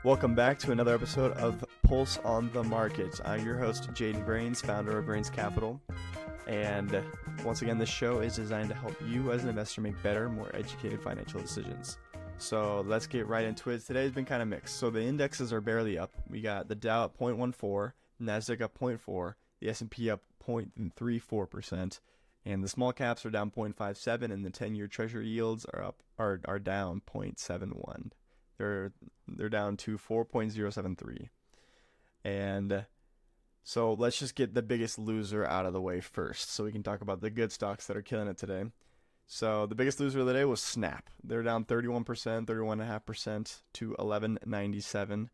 Welcome back to another episode of Pulse on the Market. I'm your host, Jaden Brains, founder of Brains Capital. And once again, this show is designed to help you as an investor make better, more educated financial decisions. So let's get right into it. Today's been kind of mixed. So the indexes are barely up. We got the Dow at 0.14, NASDAQ up 0.4, the S&P up 0.34%, and the small caps are down 0.57, and the 10-year Treasury yields are down 0.71. They're down to 4.073. And so let's just get the biggest loser out of the way first so we can talk about the good stocks that are killing it today. So the biggest loser of the day was Snap. They're down 31%, 31.5% to 11.97.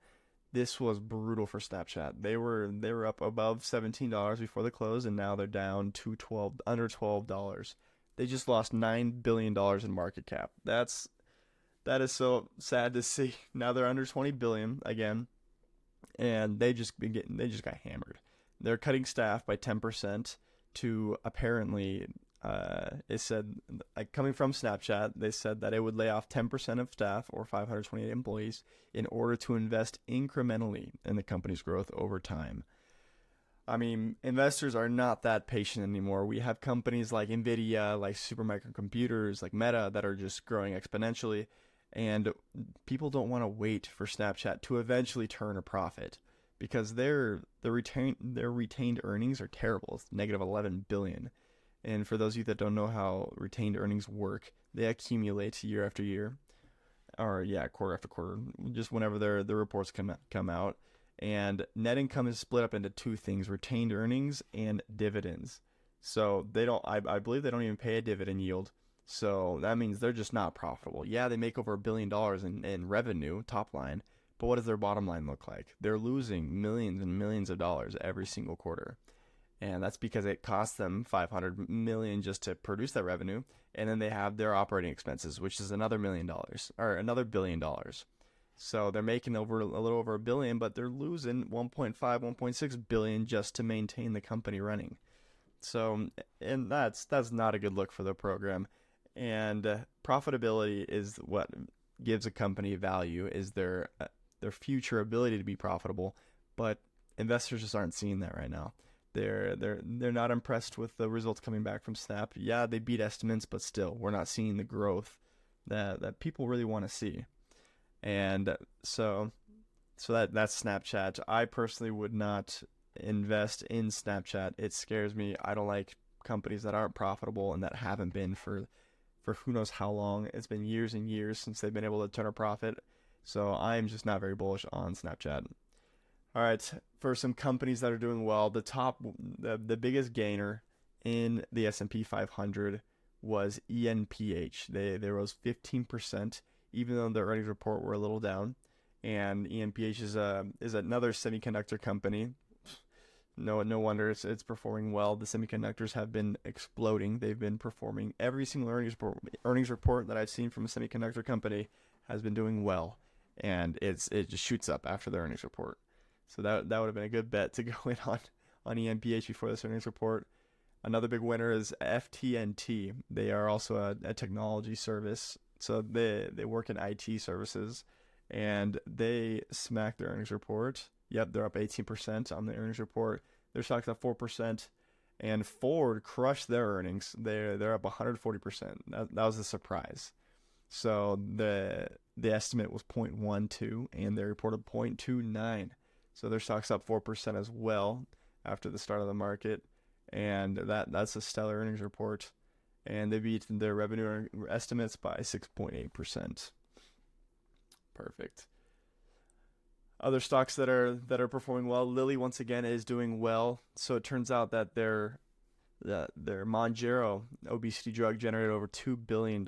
This was brutal for Snapchat. They were up above $17 before the close, and now they're down to under $12. They just lost $9 billion in market cap. That is so sad to see. Now they're under 20 billion again, and they just got hammered. They're cutting staff by 10% to apparently. It said, coming from Snapchat, they said that it would lay off 10% of staff or 528 employees in order to invest incrementally in the company's growth over time. I mean, investors are not that patient anymore. We have companies like Nvidia, like Supermicro Computers, like Meta that are just growing exponentially. And people don't want to wait for Snapchat to eventually turn a profit because their retained earnings are terrible. It's negative 11 billion. And for those of you that don't know how retained earnings work, they accumulate year after year, or quarter after quarter, just whenever their reports come out. And net income is split up into two things: retained earnings and dividends. So I believe they don't even pay a dividend yield. So that means they're just not profitable. Yeah, they make over $1 billion in revenue, top line, but what does their bottom line look like? They're losing millions and millions of dollars every single quarter. And that's because it costs them $500 million just to produce that revenue. And then they have their operating expenses, which is another $1 million or another $1 billion. So they're making a little over $1 billion, but they're losing 1.6 billion just to maintain the company running. So, and that's not a good look for the program. And profitability is what gives a company value, is their future ability to be profitable. But investors just aren't seeing that right now. They're not impressed with the results coming back from Snap. Yeah, they beat estimates, but still, we're not seeing the growth that people really want to see. And so that's Snapchat. I personally would not invest in Snapchat. It scares me. I don't like companies that aren't profitable and that haven't been for who knows how long. It's been years and years since they've been able to turn a profit. So I'm just not very bullish on Snapchat. All right, for some companies that are doing well, the biggest gainer in the S&P 500 was ENPH. They rose 15%, even though their earnings report were a little down. And ENPH is another semiconductor company. No wonder it's performing well. The semiconductors have been exploding. They've been performing. Every single earnings report that I've seen from a semiconductor company has been doing well, and it just shoots up after the earnings report. So that would have been a good bet to go in on ENPH before this earnings report. Another big winner is FTNT. They are also a technology service. So they work in IT services, and they smacked their earnings report. Yep, they're up 18% on the earnings report. Their stock's up 4%, and Ford crushed their earnings. They're up 140%. That was a surprise. So the estimate was 0.12, and they reported 0.29. So their stock's up 4% as well after the start of the market, and that's a stellar earnings report. And they beat their revenue estimates by 6.8%. Perfect. Other stocks that are performing well, Lilly once again is doing well. So it turns out that their Mounjaro obesity drug generated over $2 billion.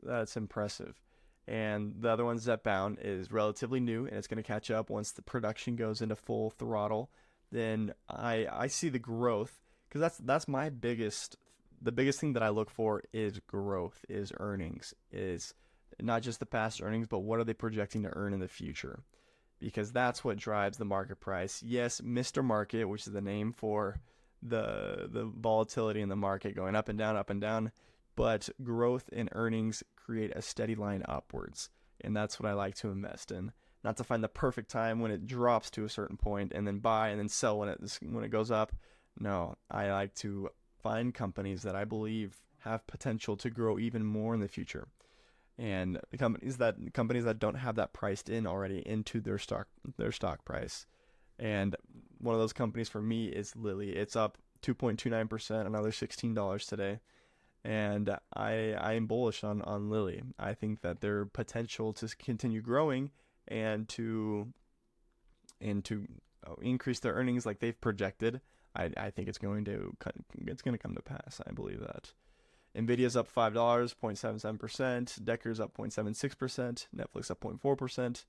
That's impressive. And the other one, Zepbound, is relatively new, and it's going to catch up once the production goes into full throttle. Then I see the growth, because that's my biggest thing that I look for is growth, is earnings, is not just the past earnings, but what are they projecting to earn in the future? Because that's what drives the market price. Yes, Mr. Market, which is the name for the volatility in the market going up and down, but growth in earnings create a steady line upwards, and that's what I like to invest in. not to find the perfect time when it drops to a certain point and then buy and then sell when it goes up. No, I like to find companies that I believe have potential to grow even more in the future, and the companies that don't have that priced in already into their stock price. And one of those companies for me is Lilly. It's up 2.29%, another $16 today. And I am bullish on Lilly. I think that their potential to continue growing and to increase their earnings like they've projected, I think it's going to come to pass. I believe that. Nvidia's up $5, 0.77%. Decker's up 0.76%. Netflix up 0.4%.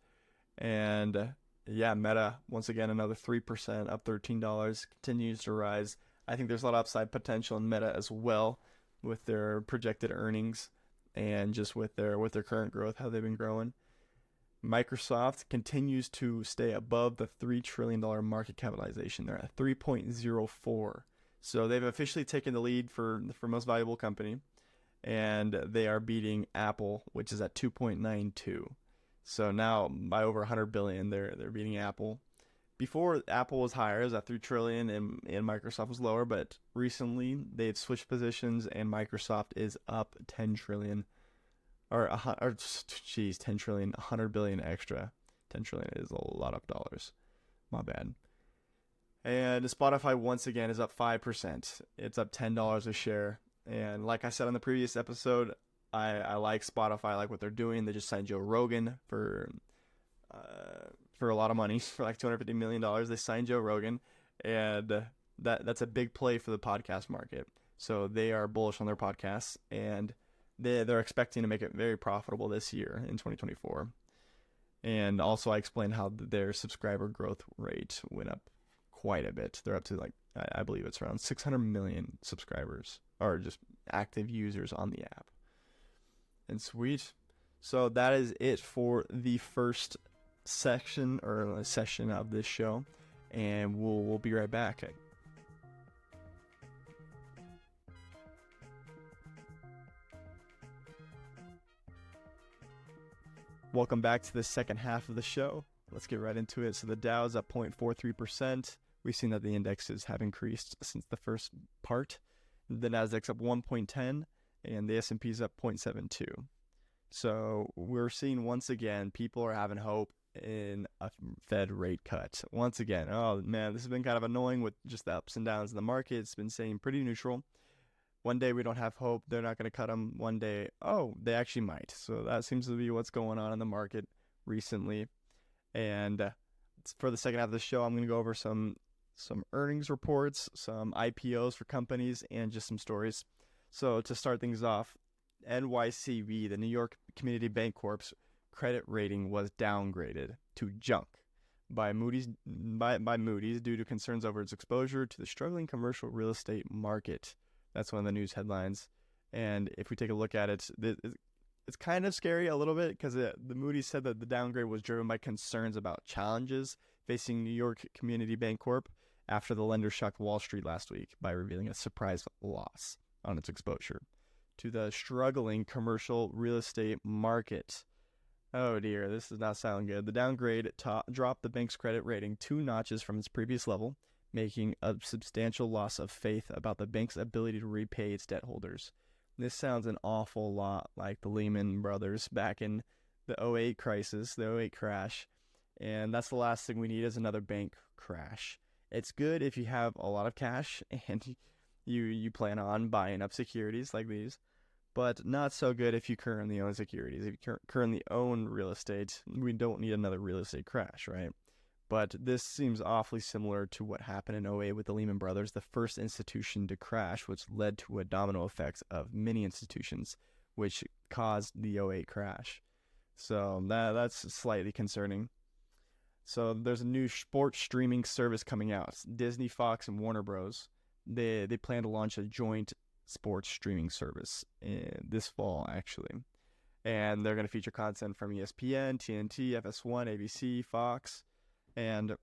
And yeah, Meta, once again, another 3%, up $13, continues to rise. I think there's a lot of upside potential in Meta as well with their projected earnings and just with their current growth, how they've been growing. Microsoft continues to stay above the $3 trillion market capitalization. They're at 3.04. So they've officially taken the lead for most valuable company, and they are beating Apple, which is at 2.92. So now by over 100 billion, they're beating Apple. Before, Apple was higher, it was at 3 trillion, and Microsoft was lower, but recently they've switched positions, and Microsoft is up 10 trillion, 10 trillion, 100 billion extra. 10 trillion is a lot of dollars. My bad. And Spotify once again is up 5%. It's up $10 a share. And like I said on the previous episode, I like Spotify. I like what they're doing. They just signed Joe Rogan for a lot of money, for like $250 million. They signed Joe Rogan, and that's a big play for the podcast market. So they are bullish on their podcasts, and they're expecting to make it very profitable this year in 2024. And also I explained how their subscriber growth rate went up quite a bit. They're up to like, I believe it's around 600 million subscribers, or just active users on the app. And sweet. So that is it for the first section or session of this show, and we'll be right back. Welcome back to the second half of the show. Let's get right into it. So the Dow is up 0.43%. We've seen that the indexes have increased since the first part. The Nasdaq's up 1.10, and the S&P is up 0.72. So we're seeing once again people are having hope in a Fed rate cut. Once again, oh man, this has been kind of annoying with just the ups and downs in the market. It's been staying pretty neutral. One day we don't have hope, they're not going to cut them. One day, oh, they actually might. So that seems to be what's going on in the market recently. And for the second half of the show, I'm going to go over some earnings reports, some IPOs for companies, and just some stories. So to start things off, NYCB, the New York Community Bank Corp's credit rating was downgraded to junk by Moody's due to concerns over its exposure to the struggling commercial real estate market. That's one of the news headlines. And if we take a look at it, it's kind of scary a little bit, because the Moody's said that the downgrade was driven by concerns about challenges facing New York Community Bank Corp after the lender shocked Wall Street last week by revealing a surprise loss on its exposure to the struggling commercial real estate market. Oh dear, this does not sound good. The downgrade dropped the bank's credit rating 2 notches from its previous level, making a substantial loss of faith about the bank's ability to repay its debt holders. This sounds an awful lot like the Lehman Brothers back in the 2008 crisis, the 2008 crash, and that's the last thing we need is another bank crash. It's good if you have a lot of cash and you plan on buying up securities like these, but not so good if you currently own securities. If you currently own real estate, we don't need another real estate crash, right? But this seems awfully similar to what happened in 2008 with the Lehman Brothers, the first institution to crash, which led to a domino effect of many institutions, which caused the 2008 crash. So that's slightly concerning. So there's a new sports streaming service coming out. Disney, Fox, and Warner Bros. They plan to launch a joint sports streaming service this fall, actually. And they're going to feature content from ESPN, TNT, FS1, ABC, Fox. And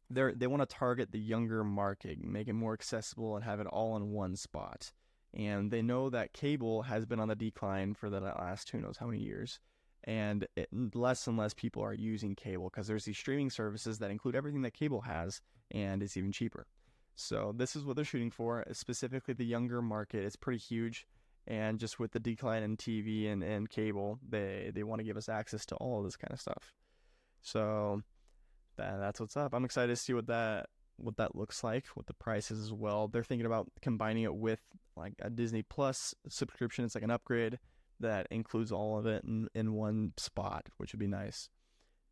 they want to target the younger market, make it more accessible, and have it all in one spot. And they know that cable has been on the decline for the last who knows how many years. and less and less people are using cable because there's these streaming services that include everything that cable has, and it's even cheaper. So this is what they're shooting for. Specifically, the younger market is pretty huge, and just with the decline in TV and cable, they want to give us access to all of this kind of stuff. So that's what's up. I'm excited to see what that looks like, what the price is as well. They're thinking about combining it with like a Disney Plus subscription. It's like an upgrade that includes all of it in one spot, which would be nice.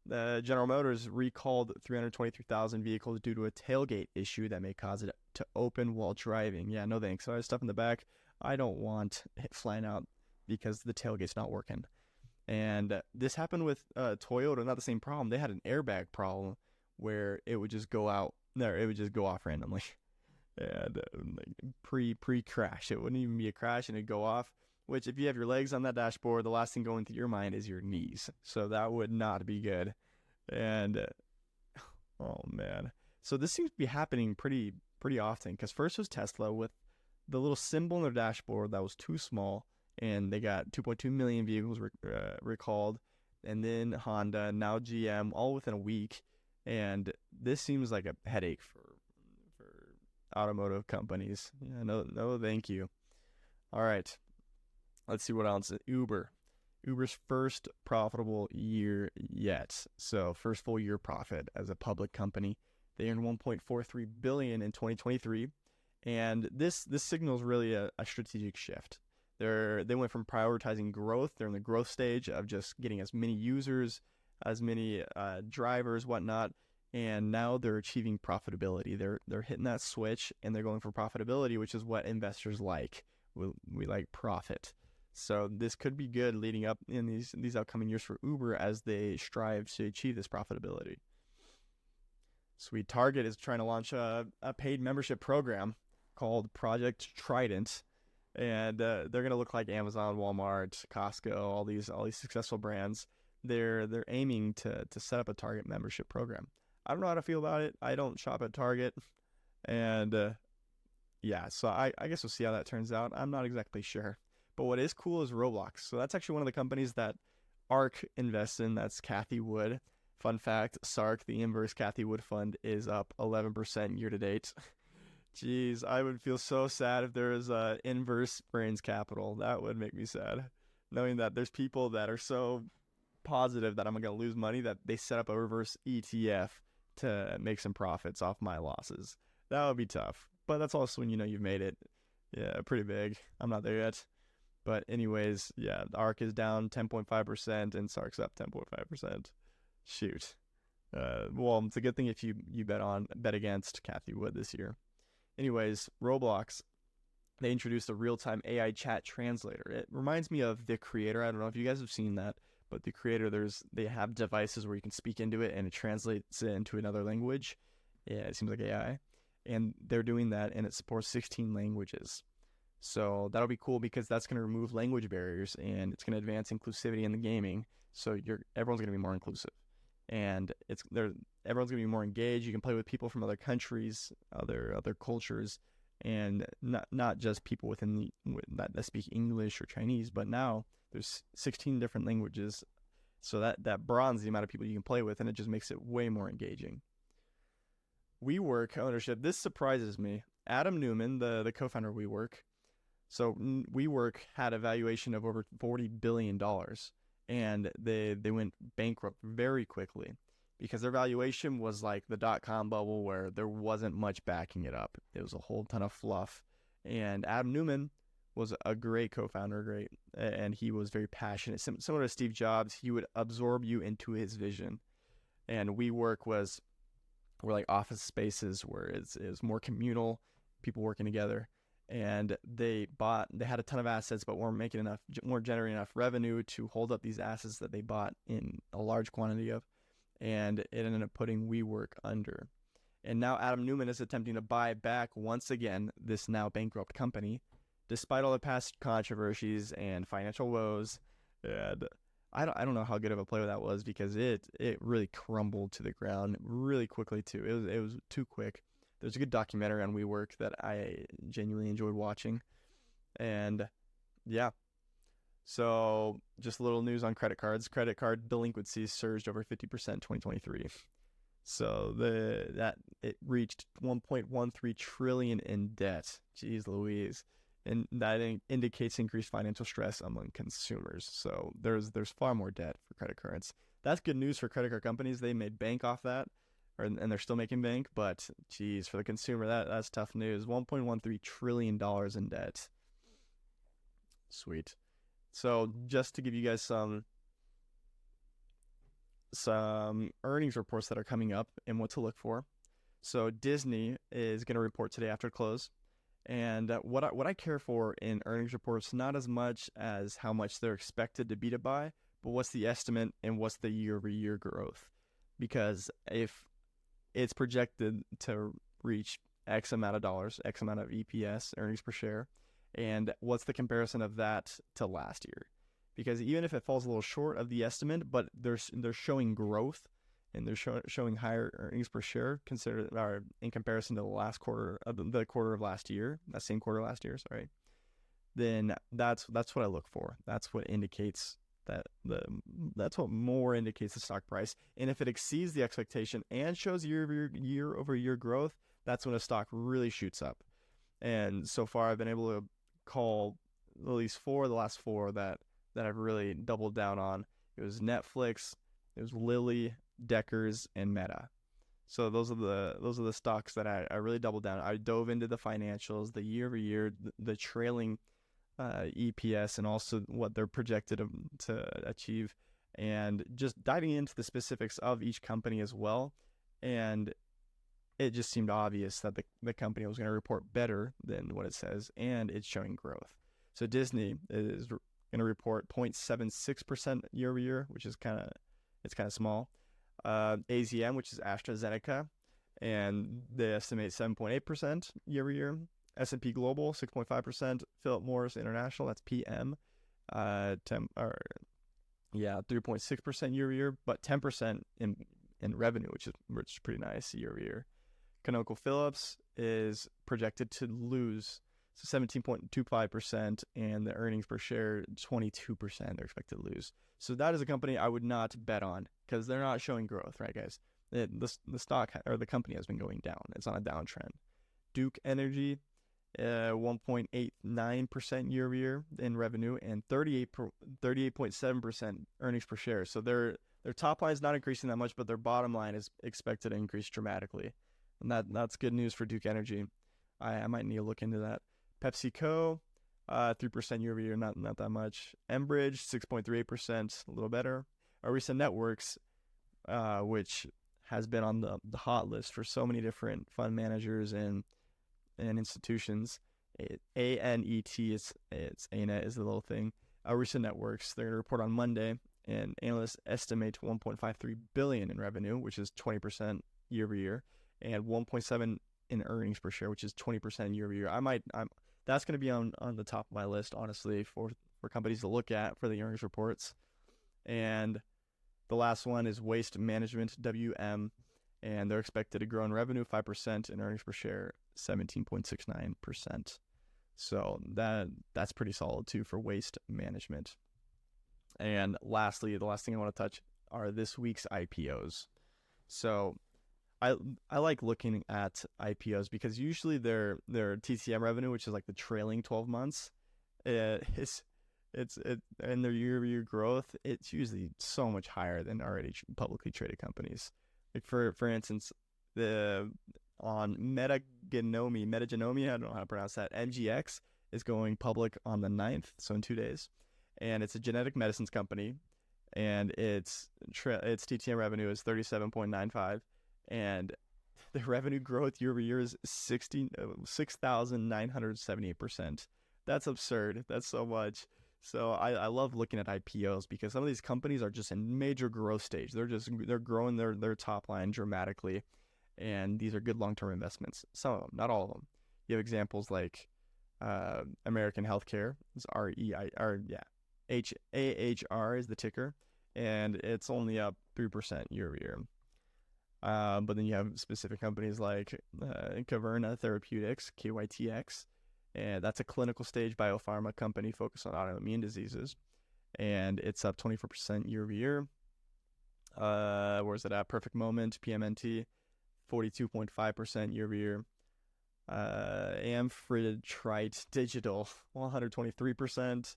The General Motors recalled 323,000 vehicles due to a tailgate issue that may cause it to open while driving. Yeah, no thanks. So I have stuff in the back. I don't want it flying out because the tailgate's not working. And this happened with Toyota, not the same problem. They had an airbag problem where it would just go out. There, it would just go off randomly. And pre-crash. It wouldn't even be a crash and it'd go off. Which, if you have your legs on that dashboard, the last thing going through your mind is your knees. So that would not be good. And, oh man. So this seems to be happening pretty often. Because first was Tesla with the little symbol on their dashboard that was too small. And they got 2.2 million vehicles recalled. And then Honda, now GM, all within a week. And this seems like a headache for automotive companies. Yeah, no, thank you. All right. Let's see what else. Uber's first profitable year yet. So first full year profit as a public company. They earned $1.43 billion in 2023, and this signals really a strategic shift. They went from prioritizing growth. They're in the growth stage of just getting as many users, as many drivers, whatnot, and now they're achieving profitability. They're hitting that switch, and they're going for profitability, which is what investors like. We like profit. So this could be good leading up in these upcoming years for Uber as they strive to achieve this profitability. Sweet. Target is trying to launch a paid membership program called Project Trident, and they're gonna look like Amazon, Walmart, Costco, all these successful brands. They're aiming to set up a Target membership program. I don't know how to feel about it. I don't shop at Target, and yeah, so I guess we'll see how that turns out. I'm not exactly sure. But what is cool is Roblox. So that's actually one of the companies that ARK invests in. That's Cathie Wood. Fun fact, SARK, the inverse Cathie Wood fund, is up 11% year to date. Jeez, I would feel so sad if there was inverse Brains Capital. That would make me sad. Knowing that there's people that are so positive that I'm going to lose money that they set up a reverse ETF to make some profits off my losses. That would be tough. But that's also when you know you've made it. Yeah, pretty big. I'm not there yet. But anyways, yeah, the ARK is down 10.5% and SARK's up 10.5%. Shoot. Well, it's a good thing if you bet against Cathie Wood this year. Anyways, Roblox, they introduced a real-time AI chat translator. It reminds me of The Creator. I don't know if you guys have seen that, but The Creator, they have devices where you can speak into it and it translates it into another language. Yeah, it seems like AI. And they're doing that, and it supports 16 languages. So that'll be cool because that's going to remove language barriers and it's going to advance inclusivity in the gaming. So everyone's going to be more inclusive, and everyone's going to be more engaged. You can play with people from other countries, other cultures, and not just people that speak English or Chinese. But now there's 16 different languages, so that broadens the amount of people you can play with, and it just makes it way more engaging. WeWork ownership. This surprises me. Adam Neumann, the co-founder of WeWork. So WeWork had a valuation of over $40 billion, and they went bankrupt very quickly because their valuation was like the dot-com bubble where there wasn't much backing it up. It was a whole ton of fluff. And Adam Neumann was a great co-founder, and he was very passionate. Similar to Steve Jobs, he would absorb you into his vision. And WeWork were like office spaces where it's more communal, people working together. And they had a ton of assets, but weren't generating enough revenue to hold up these assets that they bought in a large quantity of, and it ended up putting WeWork under. And now Adam Neumann is attempting to buy back once again this now bankrupt company, despite all the past controversies and financial woes. And I don't know how good of a play that was because it really crumbled to the ground really quickly too. It was too quick. There's a good documentary on WeWork that I genuinely enjoyed watching. And yeah, So just a little news on credit cards. Credit card delinquencies surged over 50% in 2023. So it reached 1.13 trillion in debt. Jeez Louise. And that indicates increased financial stress among consumers. So there's far more debt for credit cards. That's good news for credit card companies. They made bank off that, and they're still making bank. But geez, for the consumer, that's tough news. $1.13 trillion in debt. Sweet. So just to give you guys some earnings reports that are coming up and what to look for. So Disney is going to report today after close. And what I care for in earnings reports, not as much as how much they're expected to beat it by, but what's the estimate and what's the year-over-year growth. Because if it's projected to reach X amount of dollars, X amount of EPS, earnings per share, and what's the comparison of that to last year? Because even if it falls a little short of the estimate, but they're showing growth, and they're showing higher earnings per share in comparison to the last quarter of the quarter of last year, that same quarter last year, sorry, then that's what I look for. That's what indicates that's what more indicates the stock price. And if it exceeds the expectation and shows year over year growth, that's when a stock really shoots up. And so far, I've been able to call at least the last four that I've really doubled down on. It was Netflix, it was Lilly, Deckers, and Meta. So those are the stocks that I really doubled down. I dove into the financials, the year over year, the trailing EPS, and also what they're projected to achieve, and just diving into the specifics of each company as well. And it just seemed obvious that the company was going to report better than what it says, and it's showing growth. So Disney is going to report 0.76% year over year, which is kind of small. AZM, which is AstraZeneca, and they estimate 7.8% year over year. S&P Global 6.5%. Philip Morris International, that's PM, 3.6% year over year, but 10% in revenue, which is pretty nice year over year. ConocoPhillips is projected to lose 17.25%, and the earnings per share 22% they're expected to lose. So that is a company I would not bet on because they're not showing growth, right, guys? The stock or the company has been going down. It's on a downtrend. Duke Energy, 1.89% year over year in revenue, and 38.7% earnings per share. So their top line is not increasing that much, but their bottom line is expected to increase dramatically, and that's good news for Duke Energy. I might need to look into that. PepsiCo, 3% year over year, not that much. Enbridge, 6.38%, a little better. Arista Networks, which has been on the hot list for so many different fund managers and institutions. ANET, it's ANET is the little thing. Arista Networks, they're going to report on Monday, and analysts estimate 1.53 billion in revenue, which is 20% year over year, and 1.7 in earnings per share, which is 20% year over year. That's going to be on the top of my list, honestly, for companies to look at for the earnings reports. And the last one is Waste Management, WM, and they're expected to grow in revenue 5% and earnings per share 17.69%. So that's pretty solid too for Waste Management. And lastly, the last thing I want to touch are this week's IPOs. So I like looking at IPOs because usually their TTM revenue, which is like the trailing 12 months, and their year-over-year growth, it's usually so much higher than already publicly traded companies. Like for instance, on Metagenomi, I don't know how to pronounce that. MGX is going public on the 9th, so in 2 days, and it's a genetic medicines company, and its TTM revenue is 37.95. And the revenue growth year over year is 6,978%. That's absurd. That's so much. So I love looking at IPOs because some of these companies are just in major growth stage. They're growing their top line dramatically, and these are good long-term investments. Some of them, not all of them. You have examples like American Healthcare. It's AHR is the ticker, and it's only up 3% year over year. But then you have specific companies like Caverna Therapeutics, KYTX, and that's a clinical stage biopharma company focused on autoimmune diseases. and it's up 24% year over year. Where's it at? Perfect Moment, PMNT, 42.5% year over year. Amphitryte Digital, 123%.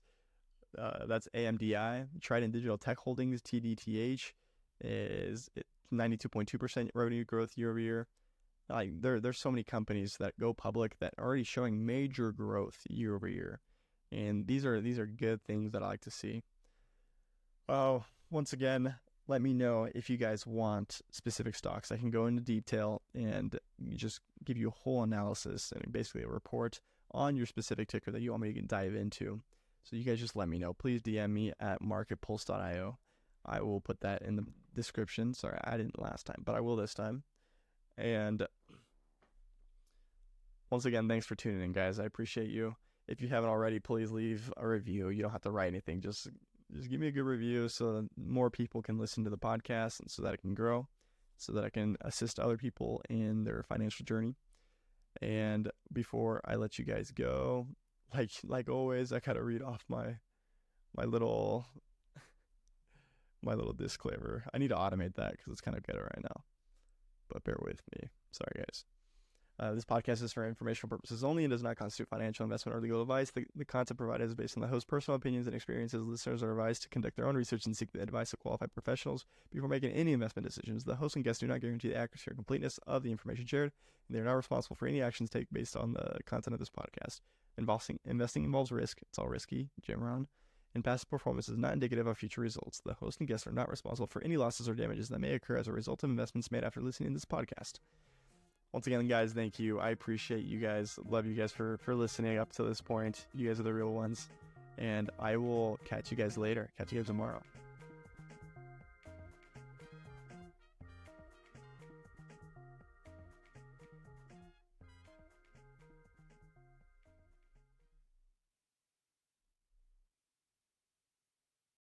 That's AMDI. Trident Digital Tech Holdings, TDTH, is 92.2% revenue growth year over year. Like there's so many companies that go public that are already showing major growth year over year, and these are good things that I like to see. Once again, let me know if you guys want specific stocks. I can go into detail and just give you a whole analysis and basically a report on your specific ticker that you want me to dive into. So you guys just let me know. Please DM me at marketpulse.io. I will put that in the description. Sorry, I didn't last time, but I will this time. And once again, thanks for tuning in, guys. I appreciate you. If you haven't already, please leave a review. You don't have to write anything. Just give me a good review so that more people can listen to the podcast and so that it can grow, so that I can assist other people in their financial journey. And before I let you guys go, like always, I gotta read off my little disclaimer. I need to automate that because it's kind of ghetto right now, but bear with me. Sorry, guys. This podcast is for informational purposes only and does not constitute financial, investment, or legal advice. The content provided is based on the host's personal opinions and experiences. Listeners are advised to conduct their own research and seek the advice of qualified professionals before making any investment decisions. The host and guests do not guarantee the accuracy or completeness of the information shared, and they are not responsible for any actions taken based on the content of this podcast. Investing involves risk. It's all risky. Jim Rohn. And past performance is not indicative of future results. The host and guests are not responsible for any losses or damages that may occur as a result of investments made after listening to this podcast. Once again, guys, thank you. I appreciate you guys. Love you guys for listening up to this point. You guys are the real ones. And I will catch you guys later. Catch you guys tomorrow.